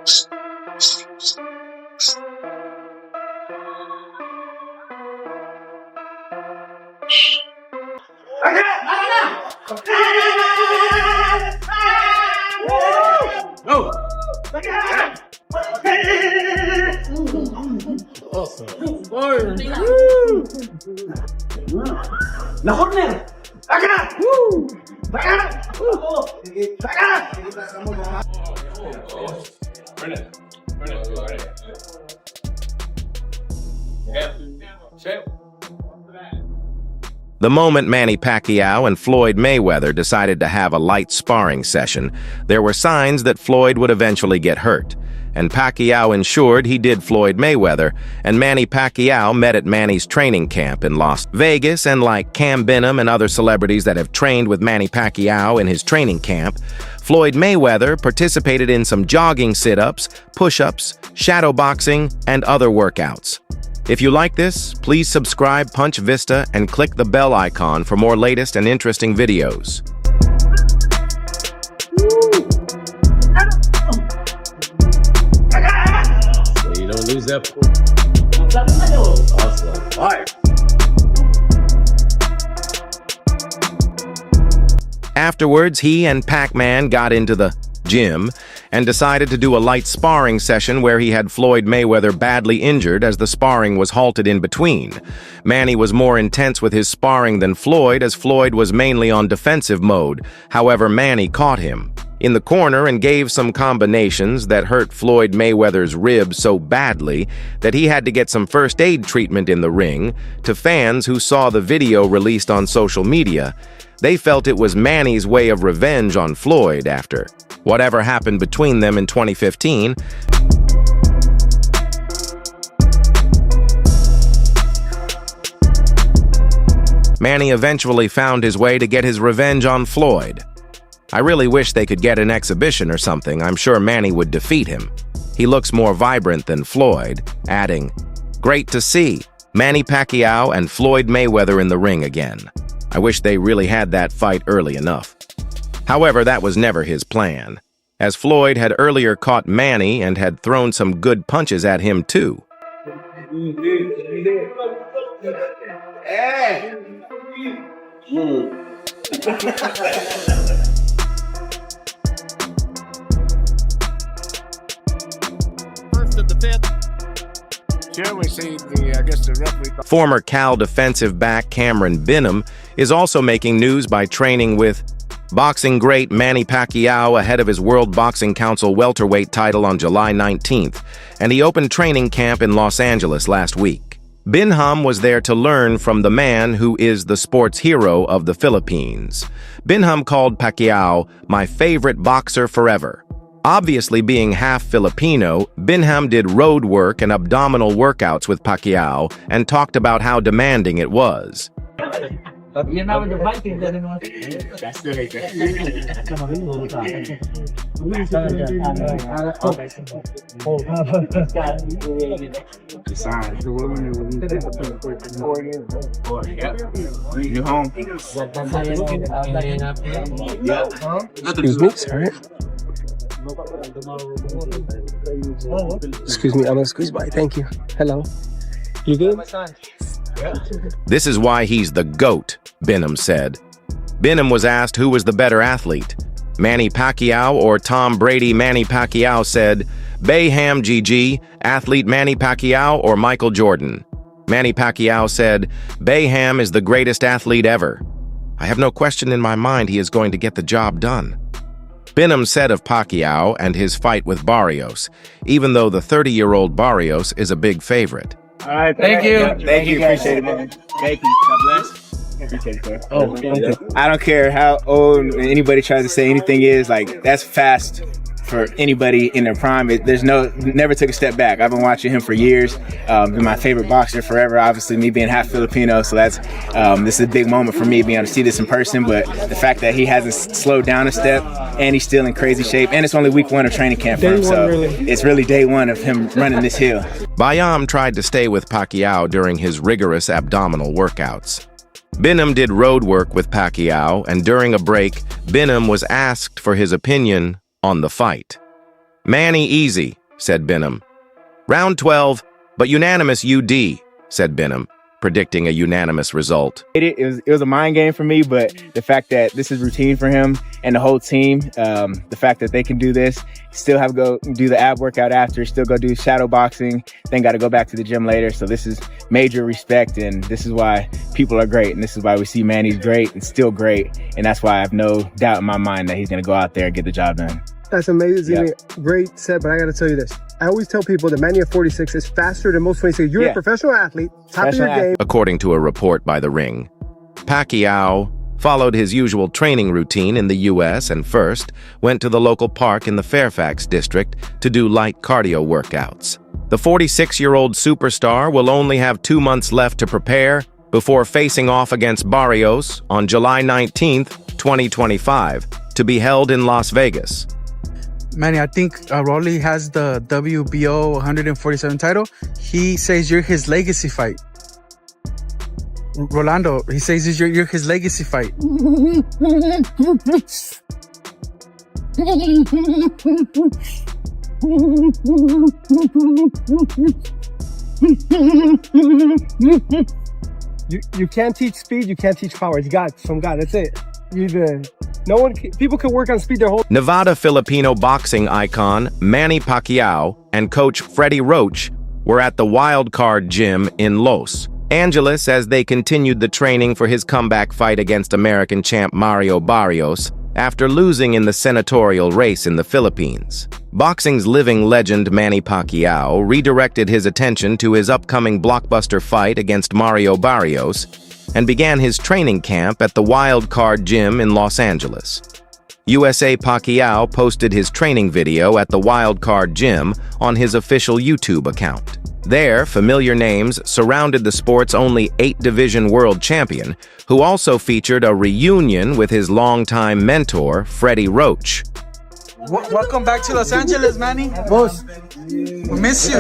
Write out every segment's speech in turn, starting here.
No. La jornada. Acá. Acá. The moment Manny Pacquiao and Floyd Mayweather decided to have a light sparring session, there were signs that Floyd would eventually get hurt. And Pacquiao ensured he did Floyd Mayweather, and Manny Pacquiao met at Manny's training camp in Las Vegas, and like Cam Benham and other celebrities that have trained with Manny Pacquiao in his training camp, Floyd Mayweather participated in some jogging sit-ups, push-ups, shadow boxing, and other workouts. If you like this, please subscribe Punch Vista and click the bell icon for more latest and interesting videos. So you don't lose that. Awesome. Fire. Afterwards, he and Pacman got into the gym and decided to do a light sparring session where he had Floyd Mayweather badly injured as the sparring was halted in between. Manny was more intense with his sparring than Floyd, as Floyd was mainly on defensive mode. However, Manny caught him in the corner and gave some combinations that hurt Floyd Mayweather's ribs so badly that he had to get some first aid treatment in the ring. To fans who saw the video released on social media, they felt it was Manny's way of revenge on Floyd after whatever happened between them in 2015. Manny eventually found his way to get his revenge on Floyd. I really wish they could get an exhibition or something. I'm sure Manny would defeat him. He looks more vibrant than Floyd, adding, "Great to see Manny Pacquiao and Floyd Mayweather in the ring again. I wish they really had that fight early enough." However, that was never his plan, as Floyd had earlier caught Manny and had thrown some good punches at him too. Former Cal defensive back Cameron Benham is also making news by training with boxing great Manny Pacquiao ahead of his World Boxing Council welterweight title on July 19th, and he opened training camp in Los Angeles last week. Benham was there to learn from the man who is the sports hero of the Philippines. Benham called Pacquiao "my favorite boxer forever." Obviously being half Filipino, Benham did road work and abdominal workouts with Pacquiao and talked about how demanding it was. You home? Excuse me, sorry. Excuse me, I'm excused by. Thank you. Hello. You good? This is why he's the GOAT, Benham said. Benham was asked who was the better athlete, Manny Pacquiao or Tom Brady. Manny Pacquiao said, "Bayham GG, athlete Manny Pacquiao or Michael Jordan." Manny Pacquiao said, "Bayham is the greatest athlete ever. I have no question in my mind he is going to get the job done." Benham said of Pacquiao and his fight with Barrios, even though the 30-year-old Barrios is a big favorite. All right, thank you. Thank you, appreciate it, man. Thank you. God bless. Appreciate it, bro. Oh, thank you. I don't care how old anybody tries to say anything is, like, that's fast for anybody in their prime. Never took a step back. I've been watching him for years. Been my favorite boxer forever. Obviously, me being half Filipino, so this is a big moment for me being able to see this in person. But the fact that he hasn't slowed down a step, and he's still in crazy shape, and it's only week 1 of training camp for him, so it's really day 1 of him running this hill. Bayam tried to stay with Pacquiao during his rigorous abdominal workouts. Benham did road work with Pacquiao, and during a break, Benham was asked for his opinion on the fight. Manny easy, said Binham. Round 12, but unanimous UD, said Binham, predicting a unanimous result. It was a mind game for me, but the fact that this is routine for him and the whole team, the fact that they can do this, still have to go do the ab workout after, still go do shadow boxing, then got to go back to the gym later. So this is major respect, and this is why people are great, and this is why we see Manny's great and still great, and that's why I have no doubt in my mind that he's going to go out there and get the job done. That's amazing. Yeah. Great set, but I got to tell you this. I always tell people that Manny at 46 is faster than most 26. You're a professional athlete, top of your game. According to a report by The Ring, Pacquiao followed his usual training routine in the U.S. and first went to the local park in the Fairfax district to do light cardio workouts. The 46-year-old superstar will only have 2 months left to prepare before facing off against Barrios on July 19th, 2025, to be held in Las Vegas. Manny, I think Rolly has the WBO 147 title. He says you're his legacy fight. Rolando, he says you're his legacy fight. You can't teach speed, you can't teach power. It's God, from God, that's it. People can work on speed their whole... Nevada Filipino boxing icon Manny Pacquiao and coach Freddie Roach were at the Wild Card Gym in Los Angeles as they continued the training for his comeback fight against American champ Mario Barrios after losing in the senatorial race in the Philippines. Boxing's living legend Manny Pacquiao redirected his attention to his upcoming blockbuster fight against Mario Barrios and began his training camp at the Wild Card Gym in Los Angeles. USA Pacquiao posted his training video at the Wild Card Gym on his official YouTube account. There, familiar names surrounded the sport's only 8-division world champion, who also featured a reunion with his longtime mentor, Freddie Roach. Welcome back to Los Angeles, Manny. Boss, We miss you.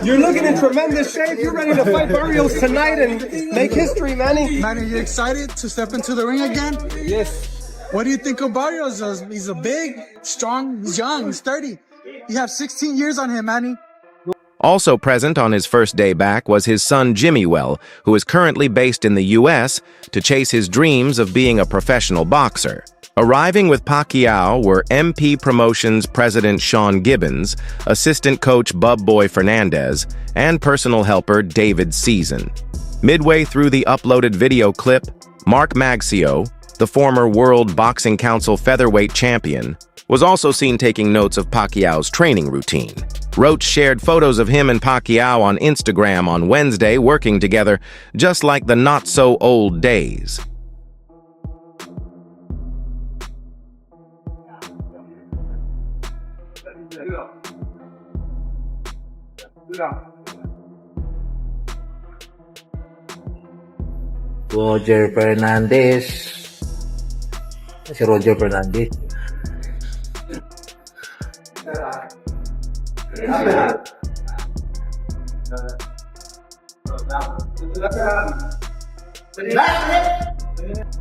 you're looking in tremendous shape. You're ready to fight Barrios tonight and make history, Manny. Manny, you excited to step into the ring again? Yes. What do you think of Barrios? He's a big, strong, he's young, he's 30. You have 16 years on him, Manny. Also present on his first day back was his son Jimmy Well, who is currently based in the U.S. to chase his dreams of being a professional boxer. Arriving with Pacquiao were MP Promotions President Sean Gibbons, assistant coach Bub Boy Fernandez, and personal helper David Season. Midway through the uploaded video clip, Mark Magcio, the former World Boxing Council featherweight champion, was also seen taking notes of Pacquiao's training routine. Roach shared photos of him and Pacquiao on Instagram on Wednesday working together, just like the not-so-old days. Roger Fernandez. Si Roger Fernandez.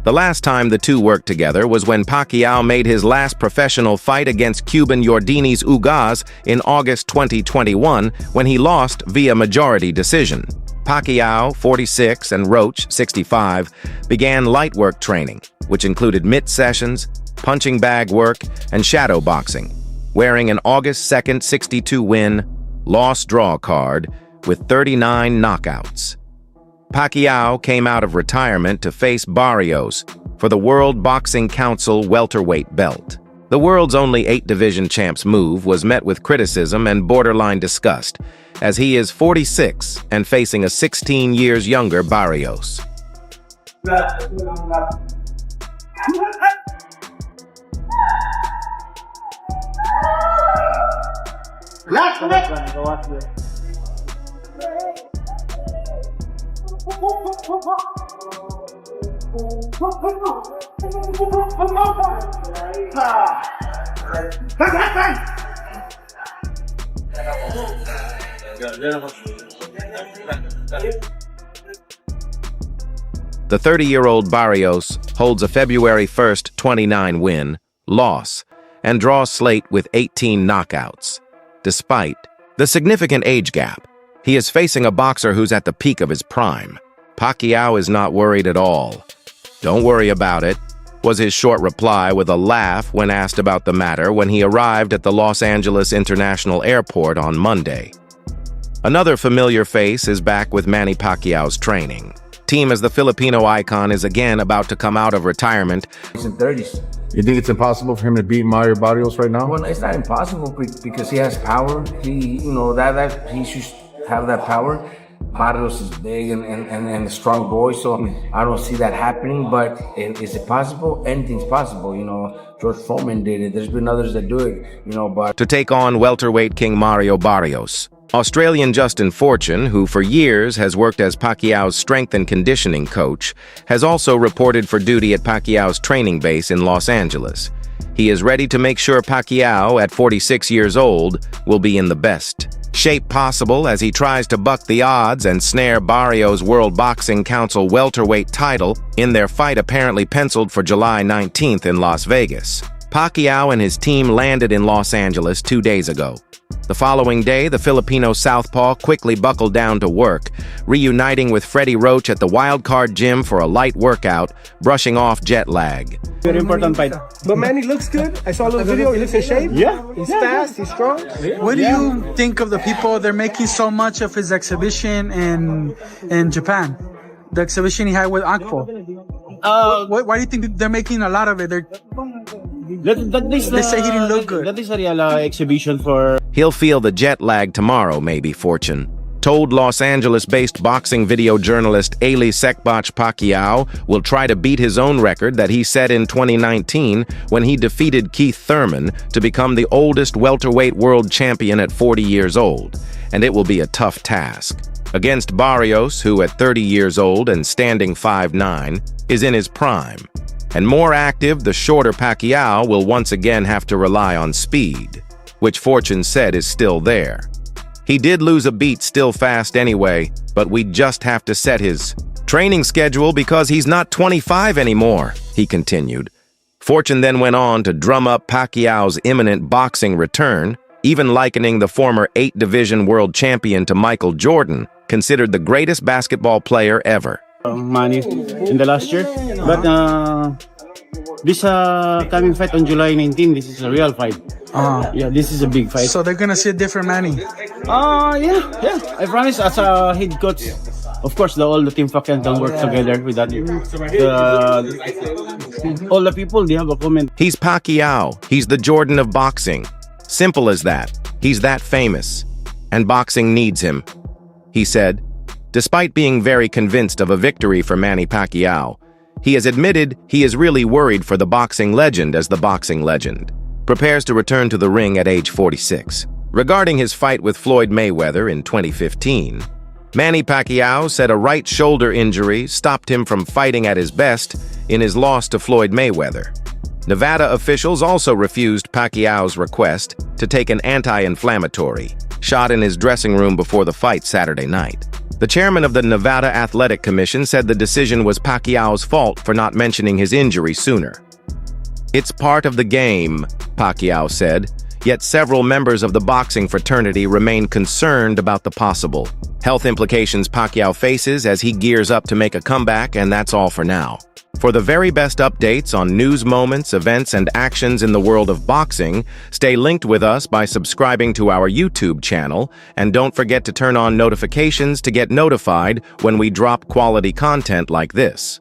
The last time the two worked together was when Pacquiao made his last professional fight against Cuban Yordenis Ugas in August 2021, when he lost via majority decision. Pacquiao, 46, and Roach, 65, began light work training, which included mitt sessions, punching bag work, and shadow boxing, wearing an August 2nd 62-win, loss-draw card with 39 knockouts. Pacquiao came out of retirement to face Barrios for the World Boxing Council welterweight belt. The world's only 8-division champ's move was met with criticism and borderline disgust, as he is 46 and facing a 16 years younger Barrios. The 30-year-old Barrios holds a February 1st 29 win, loss, and draw slate with 18 knockouts. Despite the significant age gap, he is facing a boxer who's at the peak of his prime. Pacquiao is not worried at all. "Don't worry about it," was his short reply with a laugh when asked about the matter when he arrived at the Los Angeles International Airport on Monday. Another familiar face is back with Manny Pacquiao's training. Team as the Filipino icon is again about to come out of retirement. He's in 30s. You think it's impossible for him to beat Mario Barrios right now? Well, it's not impossible because he has power. He should have that power. Barrios is big and a strong boy, so I don't see that happening. But is it possible? Anything's possible. George Foreman did it. There's been others that do it. But To take on welterweight king Mario Barrios, Australian Justin Fortune, who for years has worked as Pacquiao's strength and conditioning coach, has also reported for duty at Pacquiao's training base in Los Angeles. He is ready to make sure Pacquiao, at 46 years old, will be in the best shape possible as he tries to buck the odds and snare Barrios' World Boxing Council welterweight title in their fight apparently penciled for July 19th in Las Vegas. Pacquiao and his team landed in Los Angeles 2 days ago. The following day, the Filipino southpaw quickly buckled down to work, reuniting with Freddie Roach at the Wildcard Gym for a light workout, brushing off jet lag. Very important fight. But Manny looks good. I saw a little video. He looks in shape. Yeah. He's fast. He's strong. What do you think of the people? They're making so much of his exhibition in Japan. The exhibition he had with Akpo. Why do you think they're making a lot of it? They say he didn't look good. That is a real exhibition for... He'll feel the jet lag tomorrow, maybe, Fortune told Los Angeles-based boxing video journalist Ailey Sekbach. Pacquiao will try to beat his own record that he set in 2019 when he defeated Keith Thurman to become the oldest welterweight world champion at 40 years old, and it will be a tough task. Against Barrios, who at 30 years old and standing 5'9", is in his prime. And more active, the shorter Pacquiao will once again have to rely on speed, which Fortune said is still there. He did lose a beat still fast anyway, but we just have to set his training schedule because he's not 25 anymore, he continued. Fortune then went on to drum up Pacquiao's imminent boxing return, even likening the former 8-division world champion to Michael Jordan, considered the greatest basketball player ever. Manny in the last year. But this coming fight on July 19, this is a real fight. Yeah, this is a big fight. So they're gonna see a different Manny. Yeah. I promise, as a head coach, of course, all the team fucking don't work together with that. All the people, they have a comment. He's Pacquiao. He's the Jordan of boxing. Simple as that. He's that famous. And boxing needs him, he said. Despite being very convinced of a victory for Manny Pacquiao, he has admitted he is really worried for the boxing legend as the boxing legend prepares to return to the ring at age 46. Regarding his fight with Floyd Mayweather in 2015, Manny Pacquiao said a right shoulder injury stopped him from fighting at his best in his loss to Floyd Mayweather. Nevada officials also refused Pacquiao's request to take an anti-inflammatory shot in his dressing room before the fight Saturday night. The chairman of the Nevada Athletic Commission said the decision was Pacquiao's fault for not mentioning his injury sooner. "It's part of the game," Pacquiao said, yet several members of the boxing fraternity remain concerned about the possible health implications Pacquiao faces as he gears up to make a comeback, and that's all for now. For the very best updates on news moments, events, and actions in the world of boxing, stay linked with us by subscribing to our YouTube channel, and don't forget to turn on notifications to get notified when we drop quality content like this.